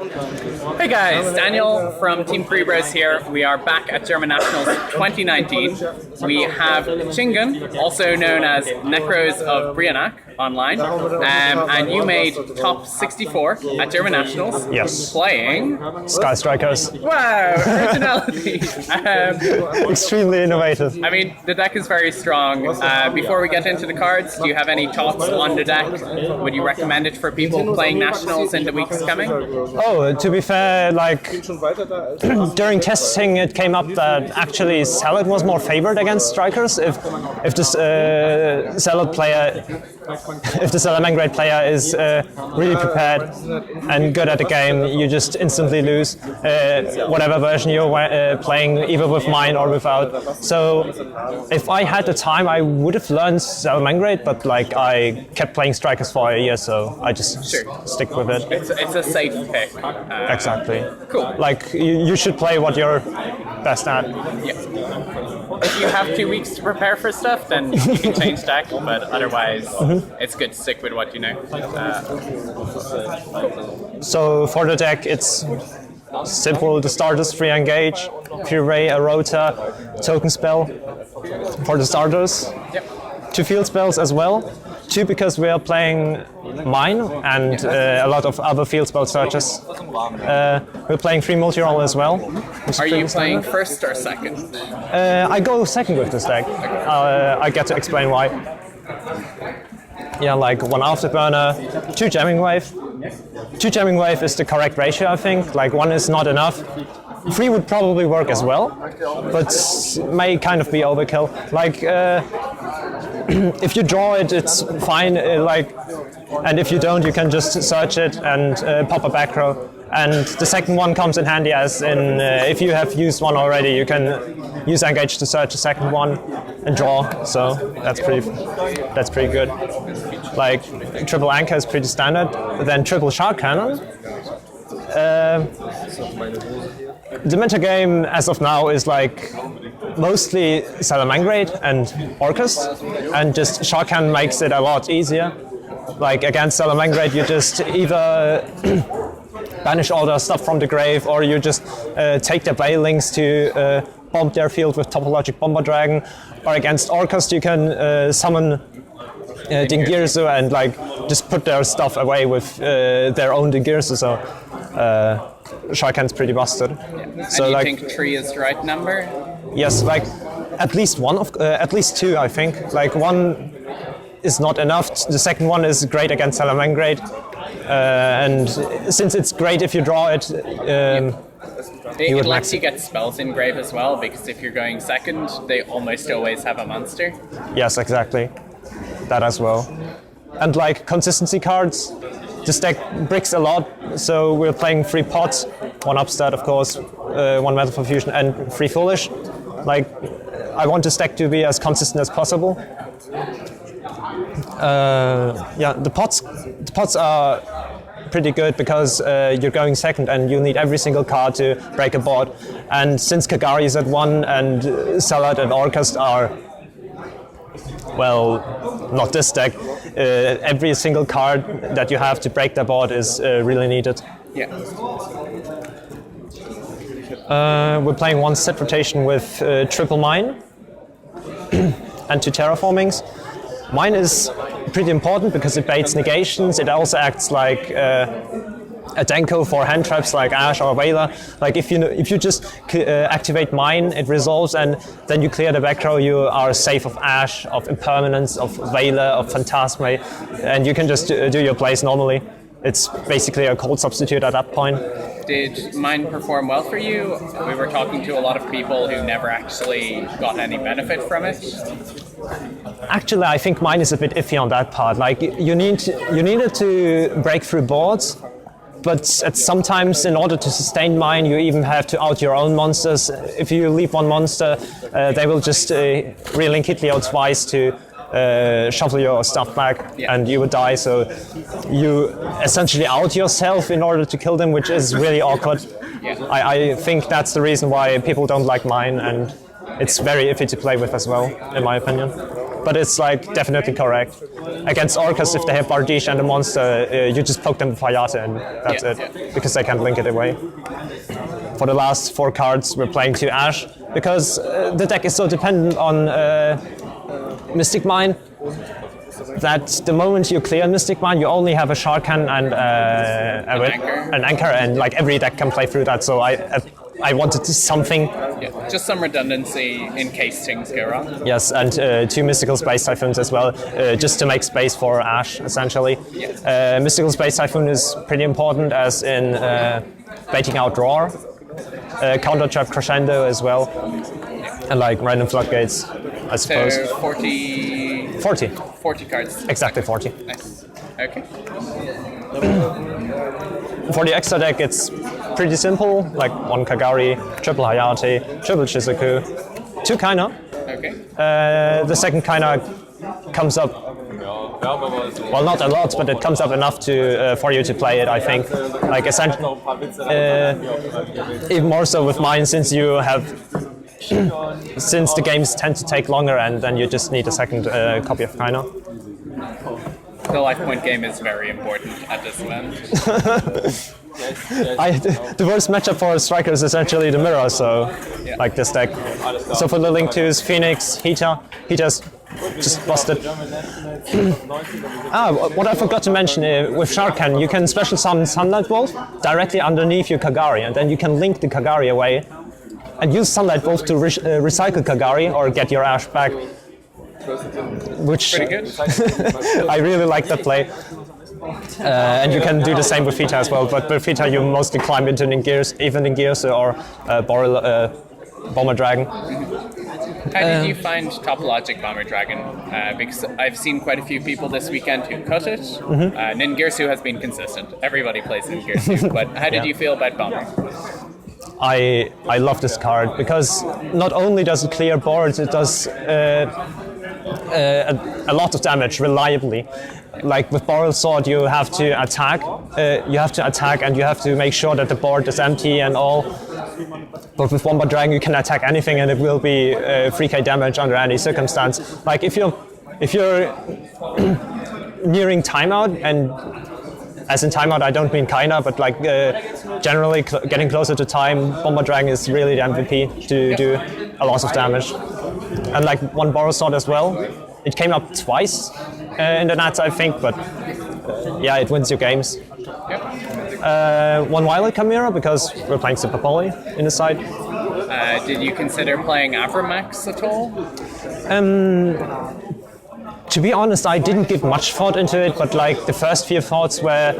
Hey guys, Daniel from Team Kuribrohs here. We are back at German Nationals 2019. We have Chingun, also known as Nekroz Of Brionac, online, and you made top 64 at German Nationals. Yes. Playing Sky Strikers. Wow, originality. Extremely innovative. I mean, the deck is very strong. Before we get into the cards, do you have any thoughts on the deck? Would you recommend it for people playing Nationals in the weeks coming? Oh, to be fair, like during testing, it came up that actually Salad was more favored against Strikers. If this Salad player, if the Salamangreat player is really prepared and good at the game, you just instantly lose whatever version you're playing, either with mine or without. So if I had the time, I would have learned Salamangreat, but like I kept playing Strikers for a year, so I just stick with it. It's a safe pick. Exactly. Cool. Like you should play what you're best at. Yeah. If you have 2 weeks to prepare for stuff, then you can change deck, but otherwise it's good to stick with what you know. So for the deck, it's simple. The starters, 3 engage, Puree, a Rota, token spell for the starters. Yep. 2 field spells as well. 2 because we are playing mine and a lot of other field spell searches. We're playing 3 multi-roll as well. Are you playing first or second? I go second with this deck. I get to explain why. Yeah, like 1 Afterburner, 2 Jamming Wave. 2 Jamming Wave is the correct ratio, I think. Like 1 is not enough. 3 would probably work as well, but may kind of be overkill. Like if you draw it, it's fine. And if you don't, you can just search it and pop a back row. And the second one comes in handy, as in if you have used one already, you can use Engage to search the second one and draw. So that's pretty good. Like triple Anchor is pretty standard. Then triple Shark Cannon. The meta game as of now is like mostly Salamangreat and Orcust, and just Shark Cannon makes it a lot easier. Like against Salamangreat, you just either banish all the stuff from the grave, or you just take their Bailings to bomb their field with Topologic Bomber Dragon. Or against Orcust, you can summon Dingirsu and like just put their stuff away with their own Dingirsu. So Shark Cannon's pretty busted. Yeah. So and you like, think 3 is the right number? Yes, like at least 2, I think. Like 1 is not enough. The second one is great against Salamangreat. And since it's great if you draw it, it lets you get spells in grave as well, because if you're going second, they almost always have a monster. Yes, exactly. That as well. And like consistency cards, this deck bricks a lot, so we're playing 3 pots, 1 upstart of course, 1 Metal for Fusion and 3 Foolish. Like, I want this deck to be as consistent as possible. Yeah, the pots are pretty good because you're going second and you need every single card to break a board. And since Kagari is at 1 and Salad and Orcust are, well, not this deck, every single card that you have to break the board is really needed. Yeah. We're playing 1 set rotation with triple mine and 2 terraformings. Mine is pretty important because it baits negations. It also acts like a Denko for hand traps like Ash or Wailer. Like if you just activate mine, it resolves, and then you clear the back row. You are safe of Ash, of Impermanence, of Wailer, of Phantasme, and you can just do your plays normally. It's basically a cold substitute at that point. Did mine perform well for you? We were talking to a lot of people who never actually got any benefit from it. Actually, I think mine is a bit iffy on that part. Like you needed to break through boards, but sometimes in order to sustain mine, you even have to out your own monsters. If you leave 1 monster, they will just relink Hitleo twice to shuffle your stuff back, and you would die. So you essentially out yourself in order to kill them, which is really awkward. Yeah. I think that's the reason why people don't like mine, and it's very iffy to play with as well, in my opinion. but it's like definitely correct. Against Orcas, if they have Bardiche and a monster, you just poke them with Hayate and that's it, because they can't link it away. For the last 4 cards, we're playing 2 Ash, because the deck is so dependent on Mystic Mine that the moment you clear Mystic Mine, you only have a Shard Cannon and an anchor, and like every deck can play through that. So I wanted something. Yeah, just some redundancy in case things go wrong. Yes, and 2 Mystical Space Typhoons as well, just to make space for Ash, essentially. Yeah. Mystical Space Typhoon is pretty important, as in baiting out Roar, Counter Trap Crescendo as well, and like random floodgates, I suppose. So 40 cards. Exactly 40. Nice. Okay. For the extra deck, it's pretty simple, like 1 Kagari, triple Hayate, triple Shizuku, 2 Kaina. Okay. The second Kaina comes up, well, not a lot, but it comes up enough to for you to play it, I think. Like essentially, even more so with mine, since you have, since the games tend to take longer, and then you just need a second copy of Kaina. The life point game is very important at this event. The worst matchup for a striker is essentially the mirror, so like this deck. So for the Link 2's Phoenix, Hita's just busted. What I forgot to mention, with Sharkan, you can special summon Sunlight Bolt directly underneath your Kagari, and then you can link the Kagari away and use Sunlight Bolt to recycle Kagari or get your Ash back. Which Pretty good. I really like that play. And you can do the same with Vita as well, but with Vita you mostly climb into Evening Gears or Bomber Dragon. How did you find Topologic Bomber Dragon? Because I've seen quite a few people this weekend who cut it. Ningirsu has been consistent. Everybody plays Ningirsu, but how did you feel about Bomber? I love this card because not only does it clear boards, it does a lot of damage reliably. Like with Boral Sword, you have to attack. And you have to make sure that the board is empty and all. But with Bomber Dragon, you can attack anything, and it will be 3k damage under any circumstance. Like if you're nearing timeout, and as in timeout, I don't mean kinda, but like generally getting closer to time, Bomber Dragon is really the MVP to do a lot of damage. And like 1 Boral Sword as well. It came up twice in the nats, I think, but yeah, it wins your games. Yep. 1 Violet Chimera because we're playing Super Poly in the side. Did you consider playing Avramax at all? To be honest, I didn't give much thought into it, but like the first few thoughts were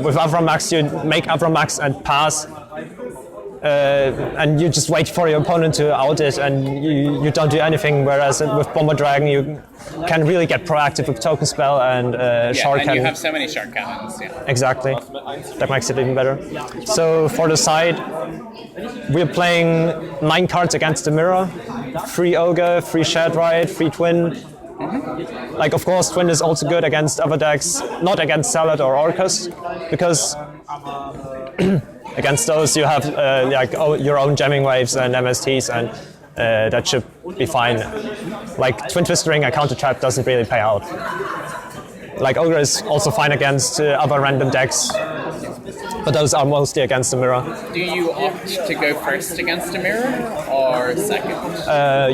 with Avramax, you make Avramax and pass. And you just wait for your opponent to out it, and you don't do anything. Whereas with Bomber Dragon, you can really get proactive with Token Spell and Shard Cannon. And you have so many Shard Cannons. Yeah. Exactly, that makes it even better. So for the side, we're playing 9 cards against the mirror: 3 Ogre, 3 Shadrite, 3 Twin. Like of course, Twin is also good against other decks, not against Salad or Orcus, because. Against those, you have your own jamming waves and MSTs, and that should be fine. Like Twin Twistering, a counter trap doesn't really pay out. Like Ogre is also fine against other random decks, but those are mostly against the mirror. Do you opt to go first against a mirror or second?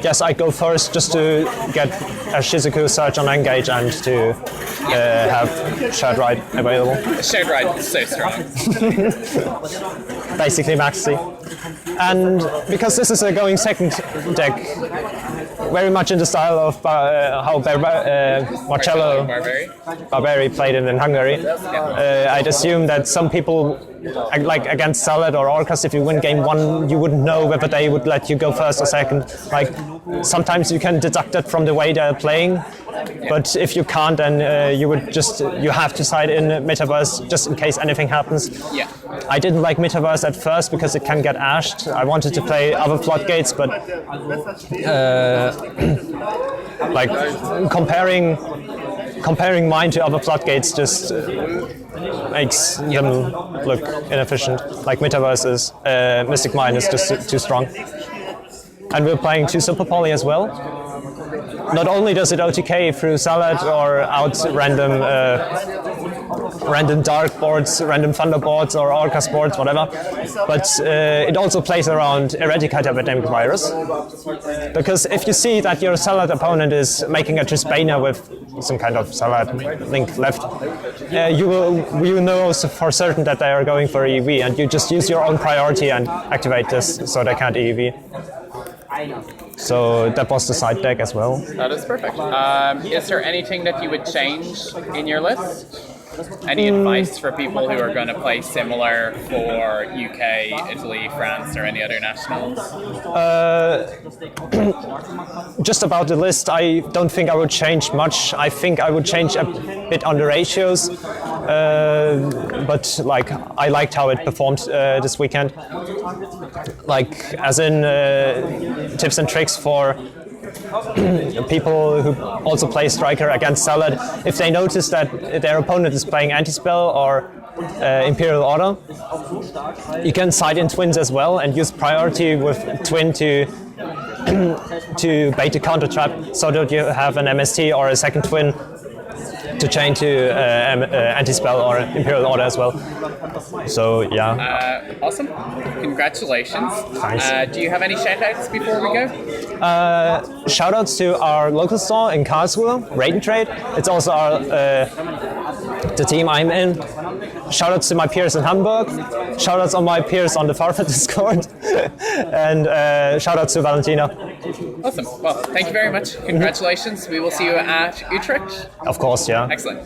Yes, I go first just to get a Shizuku Surge on Engage and to have Shadrite available. Shadrite is so strong. Basically maxi. And because this is a going second deck, very much in the style of how Marcello Barberi played it in Hungary, I'd assume that some people, like against Salad or Orcas, if you win game 1, you wouldn't know whether they would let you go first or second. Like sometimes you can deduct it from the way they're playing, but if you can't, then you have to side in Metaverse just in case anything happens. Yeah. I didn't like Metaverse at first because it can get ashed. I wanted to play other floodgates, but like comparing mine to other floodgates just makes them look inefficient. Like Metaverse is, Mystic Mine is just too strong. And we're playing 2 Super Poly as well. not only does it OTK through salad or out random dark boards, random thunder boards or Orcas boards, whatever, but it also plays around eradicate epidemic virus. Because if you see that your salad opponent is making a Trispania with some kind of salad link left, you will know for certain that they are going for EEV, and you just use your own priority and activate this so they can't EEV. So that was the side deck as well. That is perfect. Is there anything that you would change in your list? Any advice for people who are going to play similar for UK, Italy, France, or any other nationals? Just about the list, I don't think I would change much. I think I would change a bit on the ratios, but like I liked how it performed this weekend. Like as in tips and tricks for people who also play striker against salad. If they notice that their opponent is playing anti-spell or Imperial Order, you can side in twins as well and use priority with twin to bait the counter trap so that you have an MST or a second twin to chain to anti-spell or Imperial Order as well. So yeah. Awesome. Congratulations. Thanks. Do you have any shoutouts before we go? Shoutouts to our local store in Karlsruhe, Raid and Trade. It's also the team I'm in. Shoutouts to my peers in Hamburg. Shoutouts on my peers on the Farfet Discord. And shoutouts to Valentina. Awesome. Well, thank you very much. Congratulations. We will see you at Utrecht. Of course, yeah. Excellent.